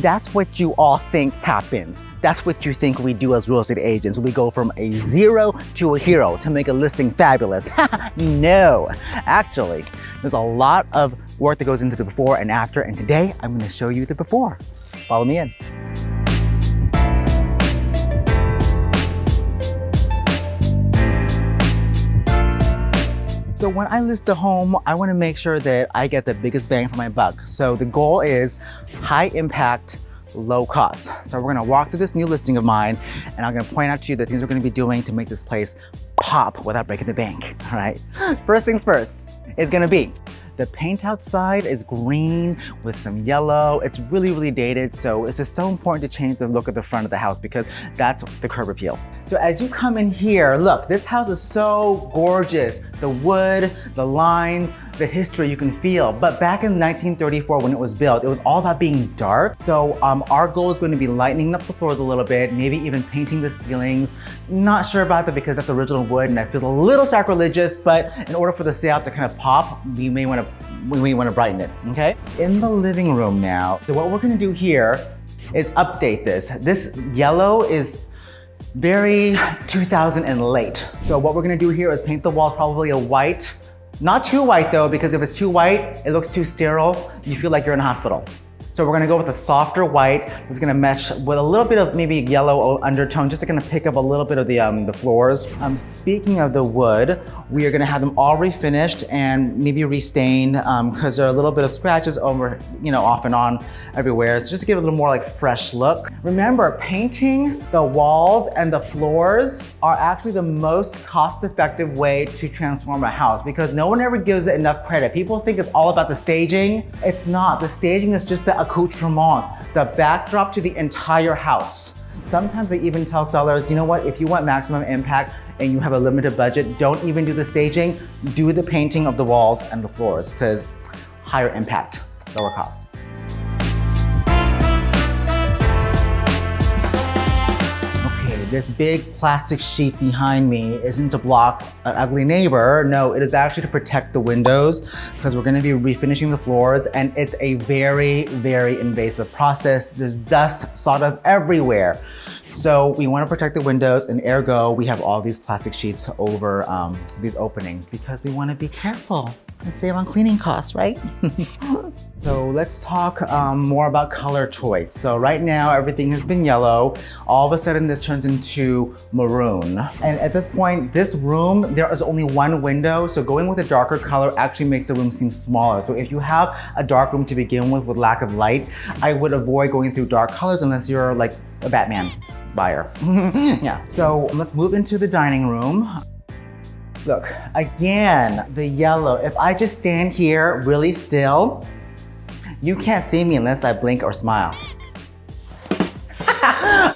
That's what you all think happens. That's what you think we do as real estate agents. We go from a zero to a hero to make a listing fabulous. No, actually, there's a lot of work that goes into the before and after, and today I'm gonna show you the before. Follow me in. So when I list a home, I want to make sure that I get the biggest bang for my buck. So the goal is high impact, low cost. So we're going to walk through this new listing of mine, and I'm going to point out to you the things we're going to be doing to make this place pop without breaking the bank. All right. First things first, it's going to be the paint outside is green with some yellow. It's really, really dated. So it's just so important to change the look of the front of the house because that's the curb appeal. So as you come in here, look, this house is so gorgeous. The wood, the lines, the history you can feel. But back in 1934 when it was built, it was all about being dark. So our goal is going to be lightening up the floors a little bit, maybe even painting the ceilings. Not sure about that because that's original wood and that feels a little sacrilegious, but in order for the sale to kind of pop, we may want to brighten it, okay? In the living room now, so what we're gonna do here is update this. This yellow is very 2000 and late. So what we're gonna do here is paint the walls probably a white. Not too white though, because if it's too white, it looks too sterile. You feel like you're in a hospital. So we're gonna go with a softer white. It's gonna mesh with a little bit of maybe yellow undertone, just to kind of pick up a little bit of the floors. Speaking of the wood, we are gonna have them all refinished and maybe restained because there are a little bit of scratches over, off and on everywhere. So just to give it a little more like fresh look. Remember, painting the walls and the floors are actually the most cost-effective way to transform a house because no one ever gives it enough credit. People think it's all about the staging. It's not. The staging is just the accoutrements, the backdrop to the entire house. Sometimes they even tell sellers, you know what, if you want maximum impact and you have a limited budget, don't even do the staging, do the painting of the walls and the floors because higher impact, lower cost. This big plastic sheet behind me isn't to block an ugly neighbor. No, it is actually to protect the windows because we're gonna be refinishing the floors and it's a very, very invasive process. There's dust, sawdust everywhere. So we wanna protect the windows and ergo, we have all these plastic sheets over these openings because we wanna be careful and save on cleaning costs, right? So let's talk more about color choice. So right now, everything has been yellow. All of a sudden, this turns into maroon. And at this point, this room, there is only one window. So going with a darker color actually makes the room seem smaller. So if you have a dark room to begin with lack of light, I would avoid going through dark colors unless you're like a Batman buyer. Yeah, so let's move into the dining room. Look, again, the yellow. If I just stand here really still, you can't see me unless I blink or smile.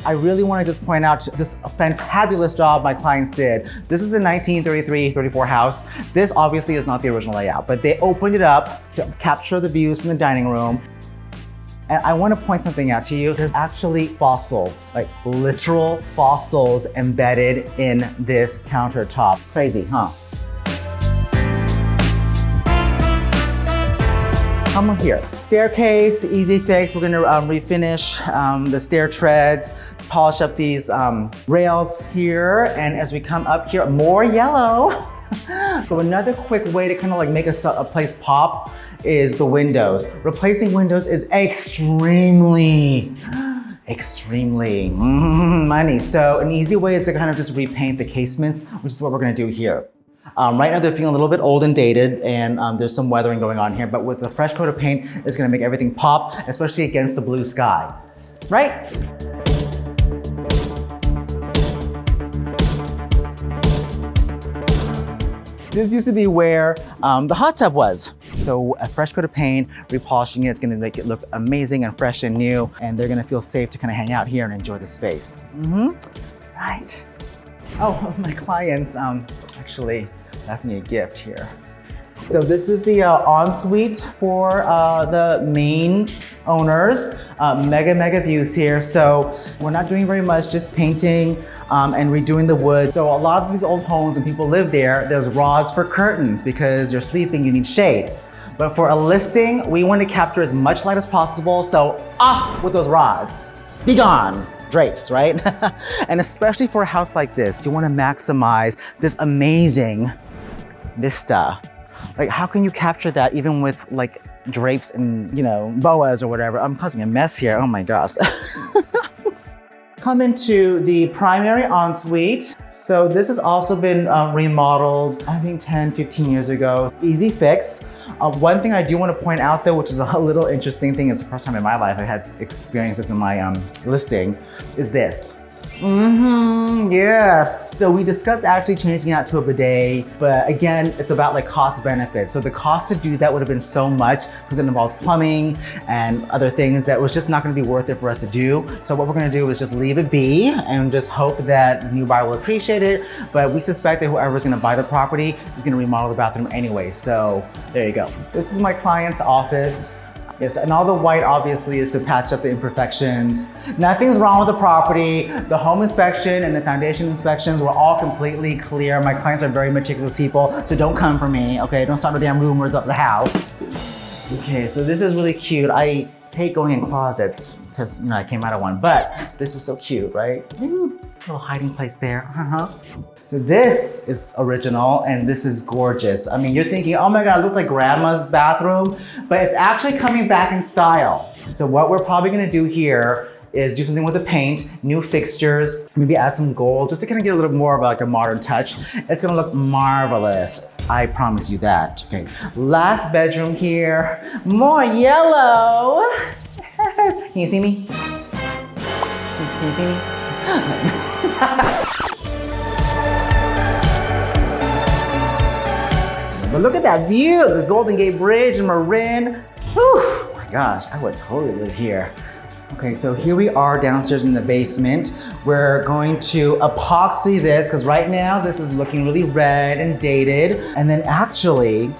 I really want to just point out this fantabulous job my clients did. This is a 1933-34 house. This obviously is not the original layout, but they opened it up to capture the views from the dining room. And I want to point something out to you. There's actually fossils, like literal fossils embedded in this countertop. Crazy, huh? Come on here. Staircase, easy fix. We're gonna refinish the stair treads, polish up these rails here. And as we come up here, more yellow. So another quick way to kind of like make a place pop is the windows. Replacing windows is extremely money. So an easy way is to kind of just repaint the casements, which is what we're gonna do here. Right now they're feeling a little bit old and dated and there's some weathering going on here, but with a fresh coat of paint, it's gonna make everything pop, especially against the blue sky, right? This used to be where the hot tub was. So a fresh coat of paint, repolishing it's gonna make it look amazing and fresh and new, and they're gonna feel safe to kind of hang out here and enjoy the space. Right. Oh, my clients actually left me a gift here. So this is the ensuite for the main owners. Mega views here. So we're not doing very much, just painting and redoing the wood. So a lot of these old homes, when people live there, there's rods for curtains because you're sleeping, you need shade. But for a listing, we want to capture as much light as possible, so off with those rods. Be gone, drapes, right? And especially for a house like this, you want to maximize this amazing vista. Like, how can you capture that even with like drapes and, you know, boas or whatever? I'm causing a mess here, oh my gosh. Come into the primary ensuite. So this has also been remodeled, I think 10, 15 years ago. Easy fix. One thing I do want to point out though, which is a little interesting thing, it's the first time in my life I had experienced this in my listing, is this. Yes. So we discussed actually changing out to a bidet, but again, it's about like cost benefit. So the cost to do that would have been so much because it involves plumbing and other things that was just not going to be worth it for us to do. So what we're going to do is just leave it be and just hope that the new buyer will appreciate it. But we suspect that whoever's going to buy the property is going to remodel the bathroom anyway. So there you go. This is my client's office. Yes, and all the white obviously is to patch up the imperfections. Nothing's wrong with the property. The home inspection and the foundation inspections were all completely clear. My clients are very meticulous people, so don't come for me, okay? Don't start no damn rumors up the house. Okay, so this is really cute. I hate going in closets because, you know, I came out of one, but this is so cute, right? Ooh, little hiding place there, So this is original and this is gorgeous. I mean, you're thinking, oh my God, it looks like grandma's bathroom, but it's actually coming back in style. So what we're probably gonna do here is do something with the paint, new fixtures, maybe add some gold, just to kind of get a little more of like a modern touch. It's gonna look marvelous. I promise you that, okay. Last bedroom here, more yellow. Yes. Can you see me? Can you see me? But look at that view, the Golden Gate Bridge in Marin. Whew, oh my gosh, I would totally live here. Okay, so here we are downstairs in the basement. We're going to epoxy this, because right now this is looking really red and dated. And then actually,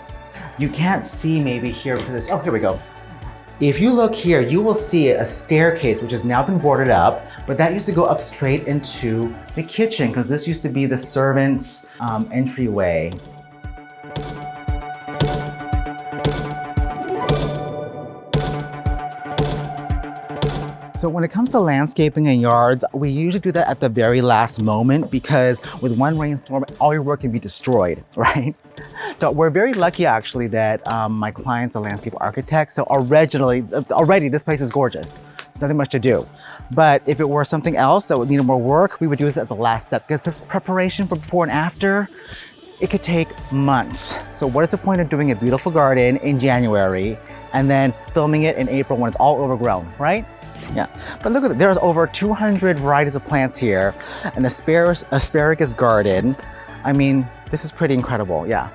you can't see maybe here for this. Oh, here we go. If you look here, you will see a staircase, which has now been boarded up, but that used to go up straight into the kitchen, because this used to be the servants' entryway. So when it comes to landscaping and yards, we usually do that at the very last moment because with one rainstorm, all your work can be destroyed, right? So we're very lucky actually that my client's a landscape architect. So already this place is gorgeous. There's nothing much to do. But if it were something else that would need more work, we would do this at the last step because this preparation for before and after, it could take months. So what is the point of doing a beautiful garden in January and then filming it in April when it's all overgrown, right? Yeah, but look at it. There's over 200 varieties of plants here, an asparagus garden. I mean, this is pretty incredible, yeah.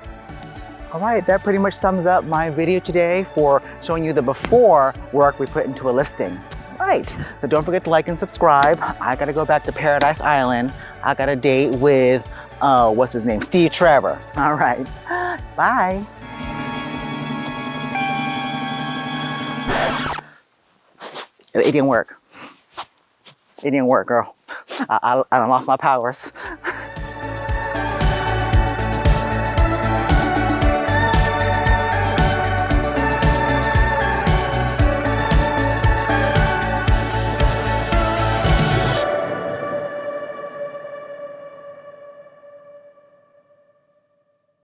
All right, that pretty much sums up my video today for showing you the before work we put into a listing. All right, so don't forget to like and subscribe. I gotta go back to Paradise Island. I got a date with, what's his name? Steve Trevor. All right, bye. It didn't work. It didn't work, girl. I lost my powers.